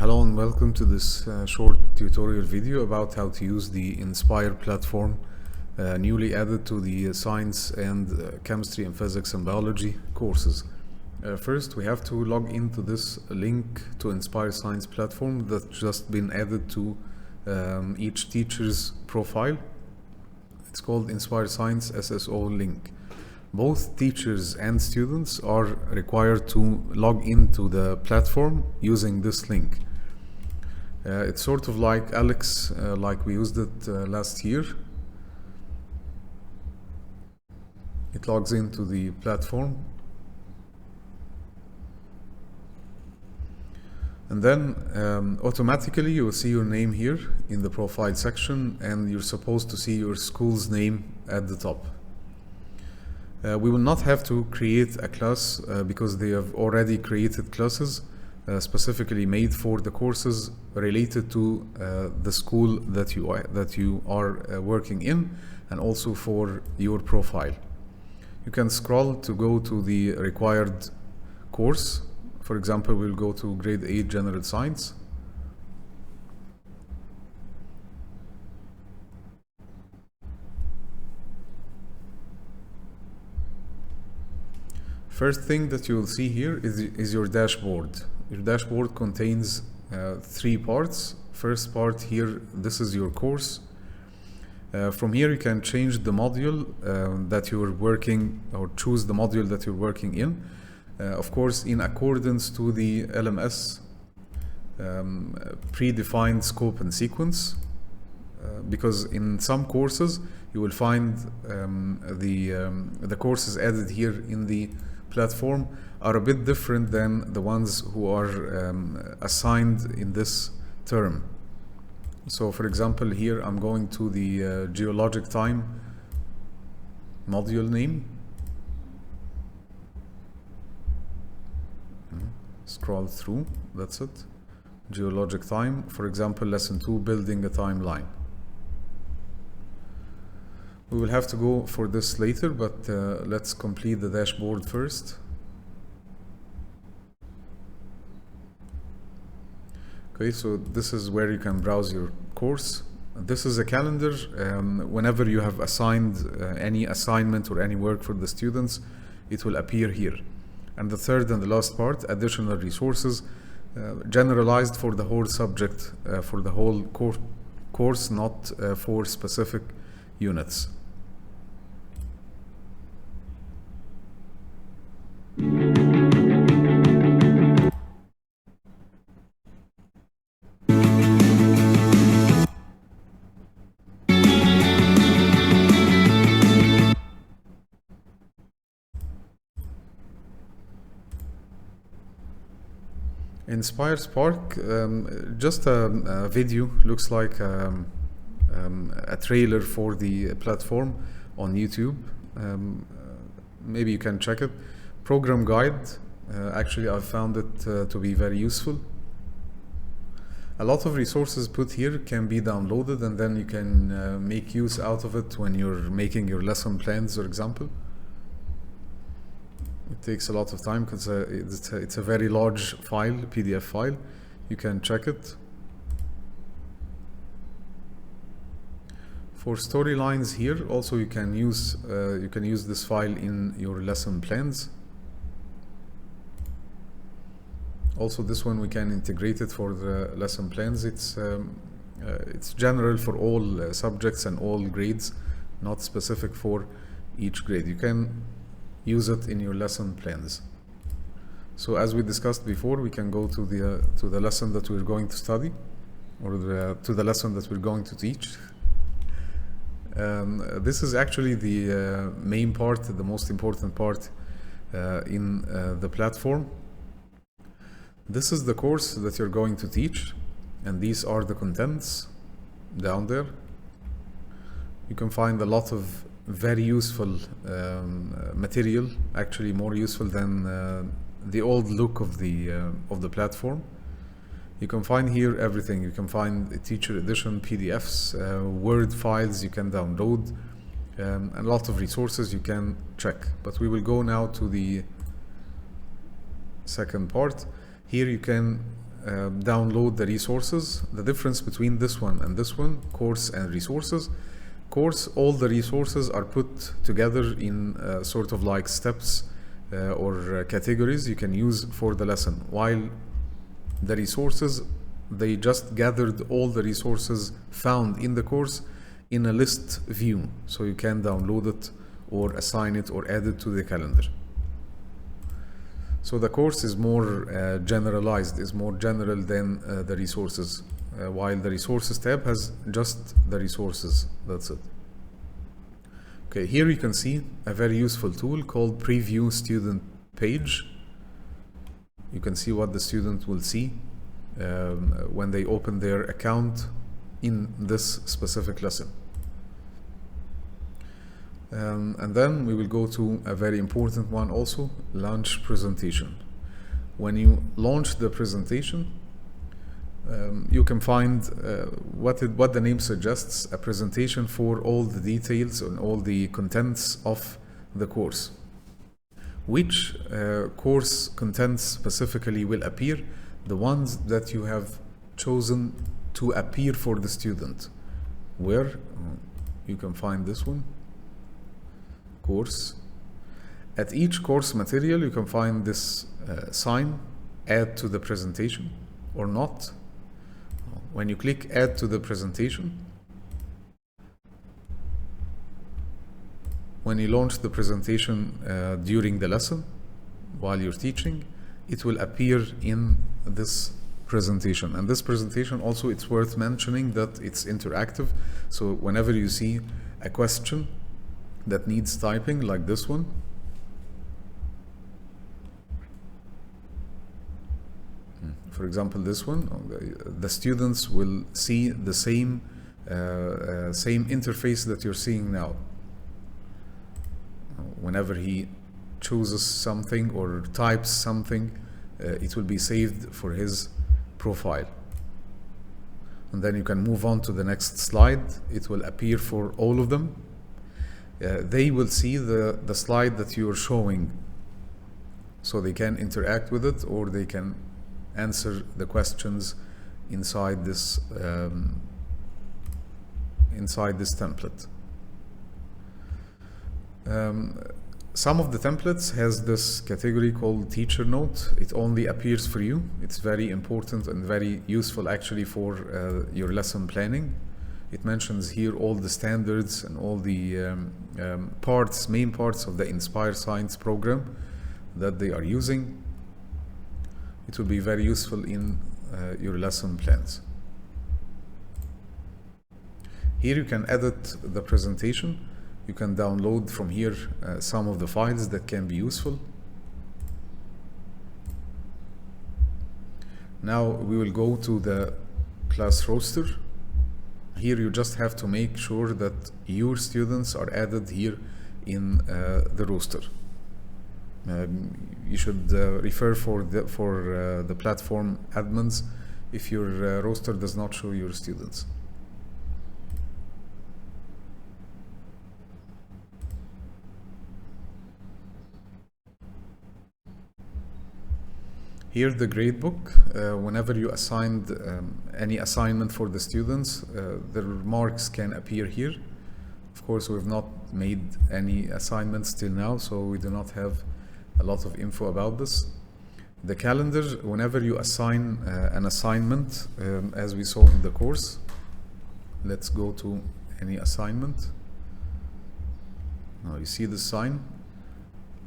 Hello and welcome to this short tutorial video about how to use the Inspire platform newly added to the science and chemistry and physics and biology courses. First, we have to log into this link to Inspire Science platform that's just been added to each teacher's profile. It's called Inspire Science SSO link. Both teachers and students are required to log into the platform using this link. It's sort of like Alex, like we used it last year. It logs into the platform. And then automatically you will see your name here in the profile section, and you're supposed to see your school's name at the top. We will not have to create a class because they have already created classes specifically made for the courses related to the school that you are working in, and also for your profile. You can scroll to go to the required course. For example, we'll go to grade 8 General Science. First thing that you'll see here is your dashboard. Your dashboard contains 3 parts. First part here, this is your course. From here you can change the module that you're working, or choose the module that you're working in. Of course, in accordance to the LMS predefined scope and sequence, because in some courses you will find the courses added here in the platform are a bit different than the ones who are assigned in this term. So for example, here I'm going to the geologic time module name. Scroll through, that's it. Geologic time, for example, lesson 2, building a timeline. We will have to go for this later, but let's complete the dashboard first. Okay, so this is where you can browse your course. This is a calendar. Whenever you have assigned any assignment or any work for the students, it will appear here. And the third and the last part, additional resources, generalized for the whole subject, for the whole course, not for specific units. Inspire Spark, just a video, looks like a trailer for the platform on YouTube. Maybe you can check it. Program guide, actually I found it to be very useful. A lot of resources put here can be downloaded, and then you can make use out of it when you're making your lesson plans, for example. It takes a lot of time because it's a very large file, PDF file. You can check it. For storylines here, also you can use this file in your lesson plans. Also, this one we can integrate it for the lesson plans. It's general for all subjects and all grades, not specific for each grade. You can use it in your lesson plans. So as we discussed before, we can go to the lesson that we're going to study, or to the lesson that we're going to teach. This is actually the main part, the most important part in the platform. This is the course that you're going to teach, and these are the contents down there. You can find a lot of very useful material, actually more useful than the old look of the platform. You can find here everything. You can find a teacher edition PDFs, Word files you can download, and a lot of resources you can check. But we will go now to the second part. Here you can download the resources. The difference between this one and this one, course and resources. Course, all the resources are put together in sort of like steps or categories you can use for the lesson, while the resources, they just gathered all the resources found in the course in a list view, so you can download it or assign it or add it to the calendar. So the course is more generalized, is more general than the resources, while the resources tab has just the resources, that's it. Okay, here you can see a very useful tool called Preview Student Page. You can see what the student will see when they open their account in this specific lesson. And then we will go to a very important one also, launch presentation. When you launch the presentation, you can find what the name suggests, a presentation for all the details and all the contents of the course. Which course contents specifically will appear? The ones that you have chosen to appear for the student. Where? You can find this one. Course. At each course material you can find this sign, add to the presentation or not. When you click add to the presentation, when you launch the presentation during the lesson while you're teaching, it will appear in this presentation. And this presentation also, it's worth mentioning that it's interactive, so whenever you see a question that needs typing, like this one, for example this one, the students will see the same interface that you're seeing now. Whenever he chooses something or types something, it will be saved for his profile. And then you can move on to the next slide. It will appear for all of them. They will see the slide that you are showing, so they can interact with it, or they can answer the questions inside this template. Some of the templates has this category called teacher note. It only appears for you. It's very important and very useful actually for your lesson planning. It mentions here all the standards and all the main parts of the Inspire Science program that they are using. It will be very useful in your lesson plans. Here you can edit the presentation. You can download from here some of the files that can be useful. Now we will go to the class roster. Here you just have to make sure that your students are added here in the roster. You should refer for the platform admins if your roster does not show your students. Here the gradebook, whenever you assigned any assignment for the students, the marks can appear here. Of course, we've not made any assignments till now, so we do not have a lot of info about this. The calendar, whenever you assign an assignment, as we saw in the course, let's go to any assignment. Now you see the sign,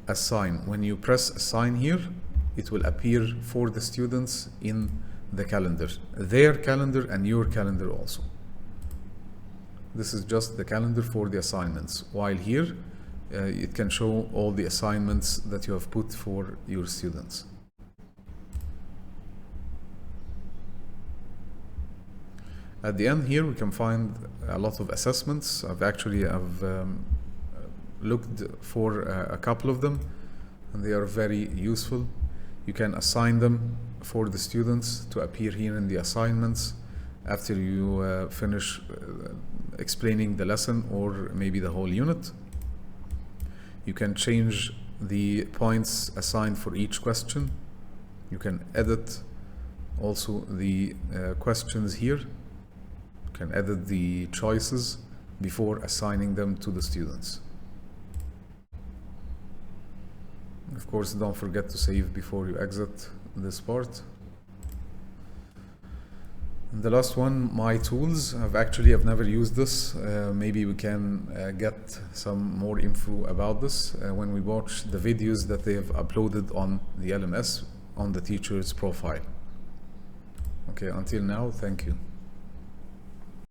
assign. When you press assign here, it will appear for the students in the calendar, their calendar and your calendar also. This is just the calendar for the assignments, while here it can show all the assignments that you have put for your students. At the end here we can find a lot of assessments. I've looked for a couple of them, and they are very useful. You can assign them for the students to appear here in the assignments after you finish explaining the lesson or maybe the whole unit. You can change the points assigned for each question. You can edit Also the questions here, you can edit the choices before assigning them to the students. Of course, don't forget to save before you exit this part. The last one, My Tools. I've never used this. Maybe we can get some more info about this when we watch the videos that they have uploaded on the LMS on the teacher's profile. Okay, until now, thank you.